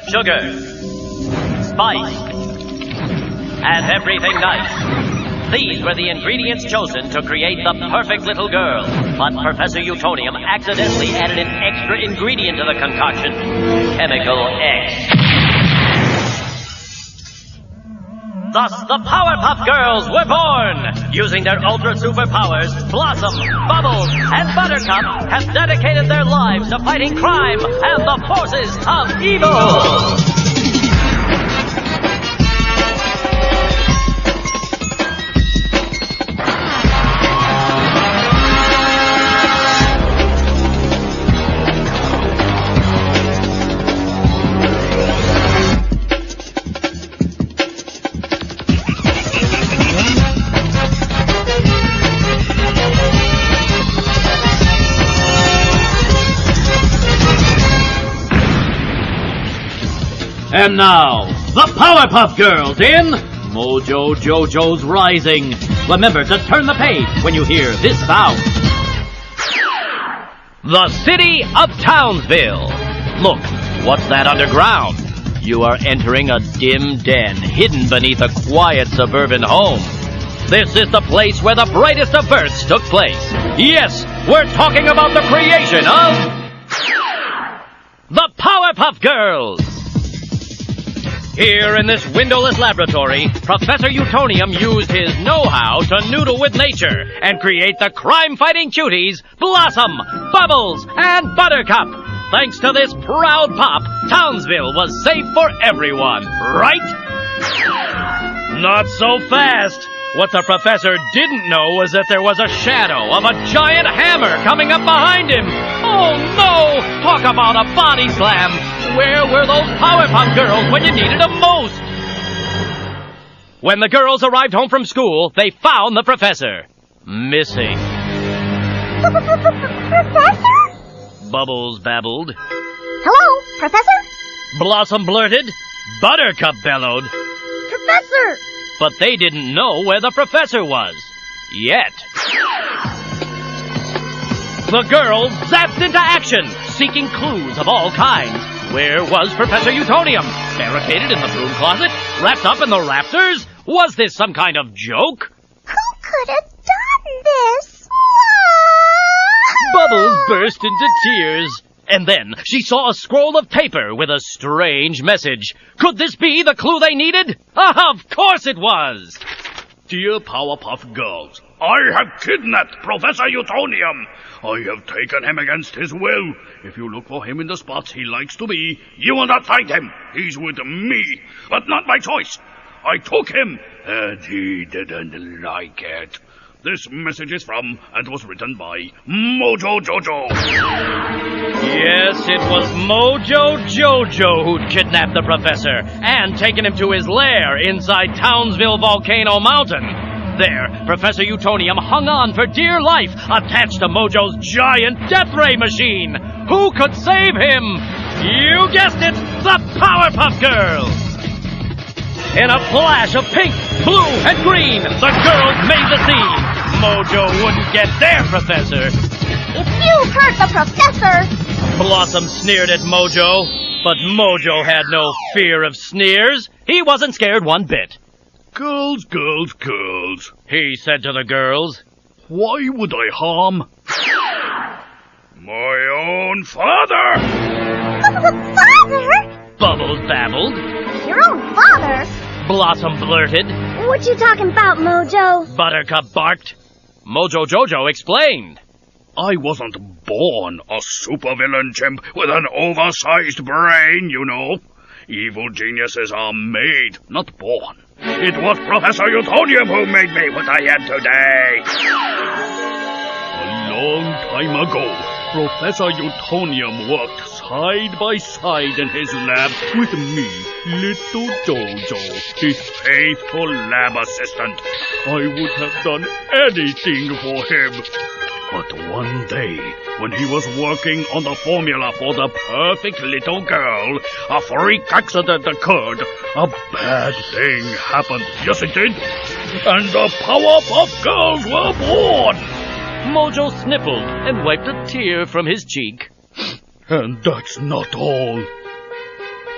sugar, spice, and everything nice. These were the ingredients chosen to create the perfect little girl. But Professor Utonium accidentally added an extra ingredient to the concoction, Chemical X. Thus, the Powerpuff Girls were born! Using their ultra-super powers, Blossom, Bubbles, and Buttercup have dedicated their lives to fighting crime and the forces of evil! And now, the Powerpuff Girls in Mojo Jojo's Rising. Remember to turn the page when you hear this sound. The city of Townsville. Look, what's that underground? You are entering a dim den hidden beneath a quiet suburban home. This is the place where the brightest of births took place. Yes, we're talking about the creation of the Powerpuff Girls. Here in this windowless laboratory, Professor Utonium used his know-how to noodle with nature and create the crime-fighting cuties, Blossom, Bubbles, and Buttercup. Thanks to this proud pop, Townsville was safe for everyone, right? Not so fast. What the professor didn't know was that there was a shadow of a giant hammer coming up behind him. Oh no! Talk about a body slam! Where were those Powerpuff Girls when you needed them most? When the girls arrived home from school, they found the professor missing. Professor? Bubbles babbled. Hello, Professor? Blossom blurted. Buttercup bellowed. Professor! But they didn't know where the professor was. Yet. The girls zapped into action, seeking clues of all kinds. Where was Professor Utonium? Barricaded in the broom closet? Wrapped up in the rafters? Was this some kind of joke? Who could have done this? Bubbles burst into tears. And then she saw a scroll of paper with a strange message. Could this be the clue they needed? Of course it was! Dear Powerpuff Girls, I have kidnapped Professor Utonium. I have taken him against his will. If you look for him in the spots he likes to be, you will not find him. He's with me, but not by choice. I took him, and he didn't like it. This message is from, and was written by, Mojo Jojo. Yes, it was Mojo Jojo who'd kidnapped the professor and taken him to his lair inside Townsville Volcano Mountain. There, Professor Utonium hung on for dear life, attached to Mojo's giant death ray machine. Who could save him? You guessed it, the Powerpuff Girls! In a flash of pink, blue, and green, the girls made the scene. Mojo wouldn't get their professor. If you hurt the professor! Blossom sneered at Mojo, but Mojo had no fear of sneers. He wasn't scared one bit. Girls, girls, girls, he said to the girls. Why would I harm my own father? Father? Bubbles babbled. Your own father? Blossom blurted. What you talking about, Mojo? Buttercup barked. Mojo Jojo explained. I wasn't born a supervillain chimp with an oversized brain, you know. Evil geniuses are made, not born. It was Professor Utonium who made me what I am today. A long time ago, Professor Utonium worked side by side in his lab with me, little Jojo, his faithful lab assistant. I would have done anything for him. But one day, when he was working on the formula for the perfect little girl, a freak accident occurred. A bad thing happened. Yes, it did. And the Powerpuff Girls were born. Mojo sniffled and wiped a tear from his cheek. And that's not all.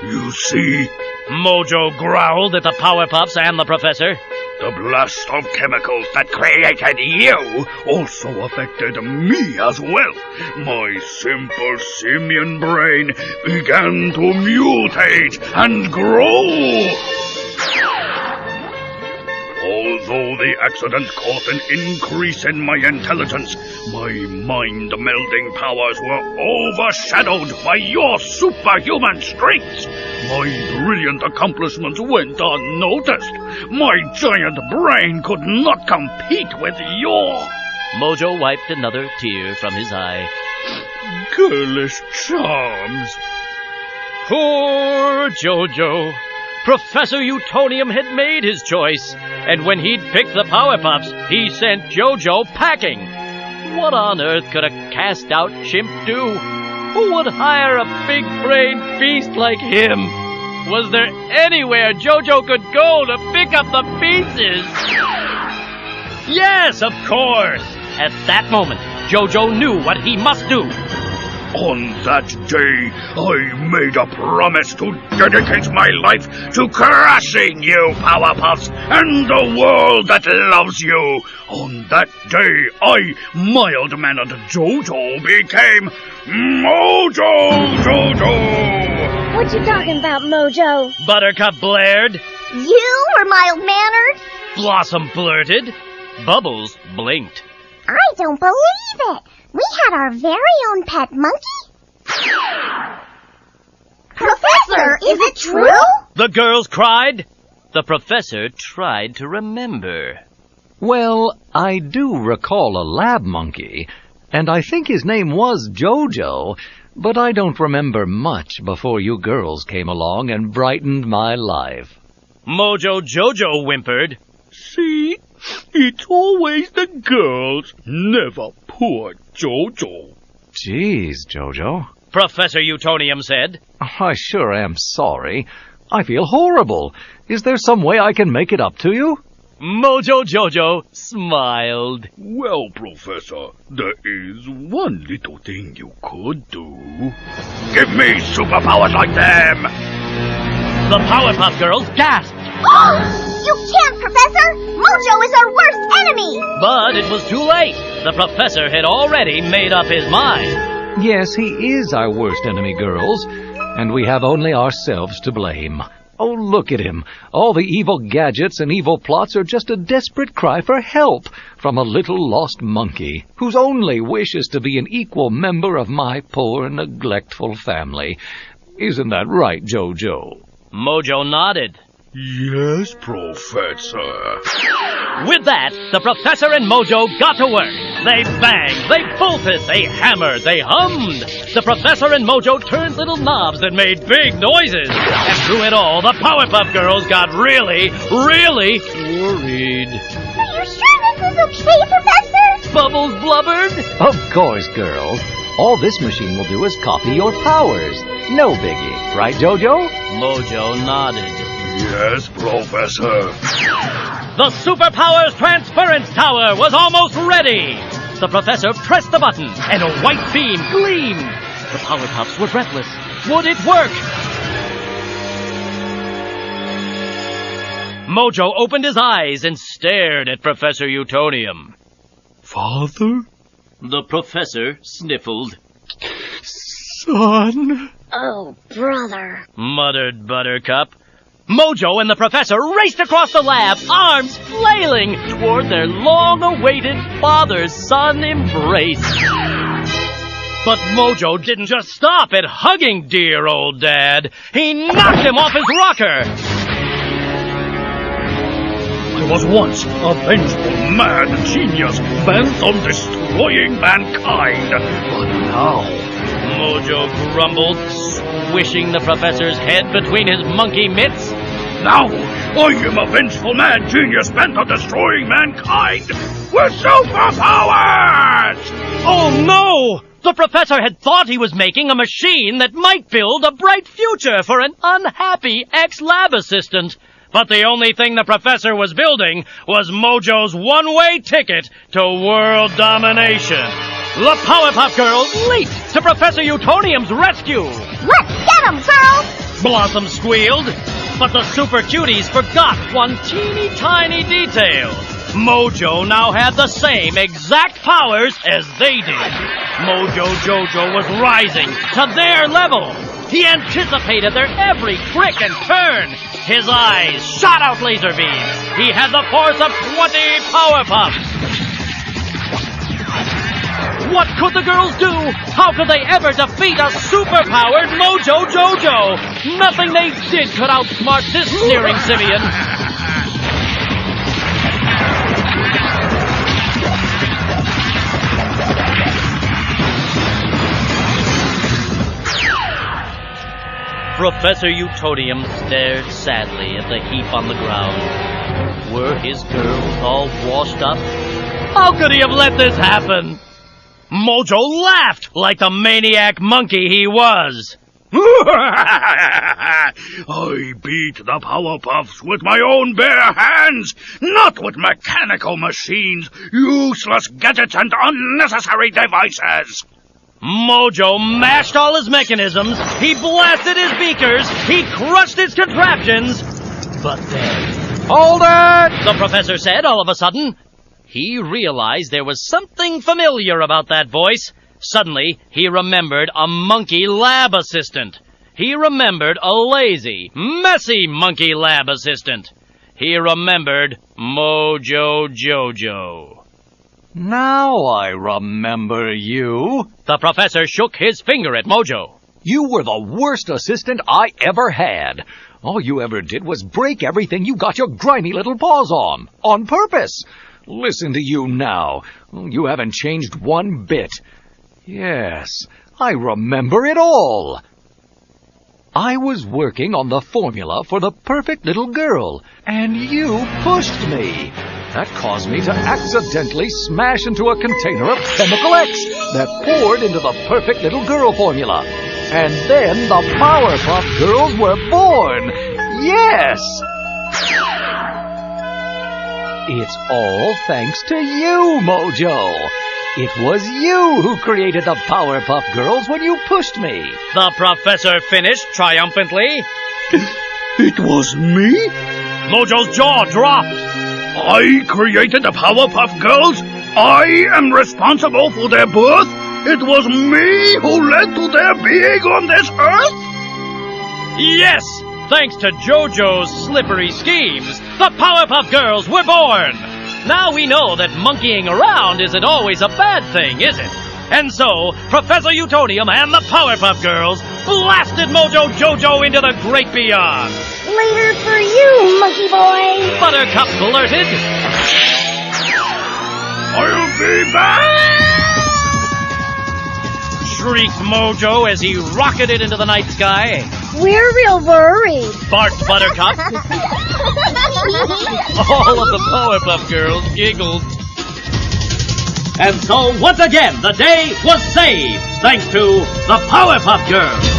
You see? Mojo growled at the Powerpuffs and the Professor. The blast of chemicals that created you also affected me as well. My simple simian brain began to mutate and grow. Although the accident caused an increase in my intelligence, my mind-melding powers were overshadowed by your superhuman strengths. My brilliant accomplishments went unnoticed. My giant brain could not compete with your... Mojo wiped another tear from his eye. girlish charms. Poor Jojo. Professor Utonium had made his choice, and when he'd picked the Powerpuffs, he sent Jojo packing. What on earth could a cast-out chimp do? Who would hire a big-brained beast like him? Was there anywhere Jojo could go to pick up the pieces? Yes, of course! At that moment, Jojo knew what he must do. On that day, I made a promise to dedicate my life to crushing you, Powerpuffs, and the world that loves you. On that day, I, mild-mannered Jojo, became Mojo Jojo! What you talking about, Mojo? Buttercup blared. You were mild-mannered? Blossom blurted. Bubbles blinked. I don't believe it. We had our very own pet monkey. Professor, is it true? The girls cried. The professor tried to remember. Well, I do recall a lab monkey, and I think his name was Jojo, but I don't remember much before you girls came along and brightened my life. Mojo Jojo whimpered. See? It's always the girls, never poor Jojo. Geez, Jojo. Professor Utonium said. I sure am sorry. I feel horrible. Is there some way I can make it up to you? Mojo Jojo smiled. Well, Professor, there is one little thing you could do. Give me superpowers like them! The Powerpuff Girls gasped. Oh, you can't, Professor! Mojo is our worst enemy! But it was too late. The professor had already made up his mind. Yes, he is our worst enemy, girls, and we have only ourselves to blame. Oh, look at him. All the evil gadgets and evil plots are just a desperate cry for help from a little lost monkey whose only wish is to be an equal member of my poor, neglectful family. Isn't that right, Jojo? Mojo nodded. Yes, Professor. With that, the professor and Mojo got to work. They banged, they bolted, they hammered, they hummed. The professor and Mojo turned little knobs that made big noises. And through it all, the Powerpuff Girls got really, really worried. Are you sure this is okay, Professor? Bubbles blubbered. Of course, girls. All this machine will do is copy your powers. No biggie. Right, Jojo? Mojo nodded. Yes, Professor. The Superpowers Transference Tower was almost ready. The professor pressed the button, and a white beam gleamed. The Powerpuffs were breathless. Would it work? Mojo opened his eyes and stared at Professor Utonium. Father? The professor sniffled. Son? Oh, brother. Muttered Buttercup. Mojo and the professor raced across the lab, arms flailing, toward their long-awaited father-son embrace. But Mojo didn't just stop at hugging dear old Dad. He knocked him off his rocker. I was once a vengeful, mad genius bent on destroying mankind. But now... Mojo grumbled, squishing the professor's head between his monkey mitts. Now, I am a vengeful mad genius bent on destroying mankind with superpowers! Oh no! The professor had thought he was making a machine that might build a bright future for an unhappy ex-lab assistant. But the only thing the professor was building was Mojo's one-way ticket to world domination. The Powerpuff Girls leaped to Professor Utonium's rescue. Let's get him, girls! Blossom squealed. But the Super Cuties forgot one teeny tiny detail. Mojo now had the same exact powers as they did. Mojo Jojo was rising to their level. He anticipated their every trick and turn. His eyes shot out laser beams. He had the force of 20 Powerpuffs. What could the girls do? How could they ever defeat a super-powered Mojo Jojo? Nothing they did could outsmart this sneering simian. Professor Utonium stared sadly at the heap on the ground. Were his girls all washed up? How could he have let this happen? Mojo laughed like the maniac monkey he was. I beat the Powerpuffs with my own bare hands, not with mechanical machines, useless gadgets, and unnecessary devices. Mojo mashed all his mechanisms, he blasted his beakers, he crushed his contraptions. But then... Hold it! The professor said all of a sudden. He realized there was something familiar about that voice. Suddenly, he remembered a monkey lab assistant. He remembered a lazy, messy monkey lab assistant. He remembered Mojo Jojo. Now I remember you. The professor shook his finger at Mojo. You were the worst assistant I ever had. All you ever did was break everything you got your grimy little paws on purpose. Listen to you now. You haven't changed one bit. Yes, I remember it all. I was working on the formula for the perfect little girl, and you pushed me. That caused me to accidentally smash into a container of Chemical X that poured into the perfect little girl formula. And then the Powerpuff Girls were born. Yes! It's all thanks to you, Mojo. It was you who created the Powerpuff Girls when you pushed me. The professor finished triumphantly. It was me? Mojo's jaw dropped. I created the Powerpuff Girls? I am responsible for their birth? It was me who led to their being on this earth? Yes! Thanks to Jojo's slippery schemes, the Powerpuff Girls were born! Now we know that monkeying around isn't always a bad thing, is it? And so, Professor Utonium and the Powerpuff Girls blasted Mojo Jojo into the great beyond. Later for you, monkey boy. Buttercup blurted. I'll be back! Shrieked Mojo as he rocketed into the night sky. We're real worried. Barked Buttercup. All of the Powerpuff Girls giggled. And so, once again, the day was saved, thanks to the Powerpuff Girls.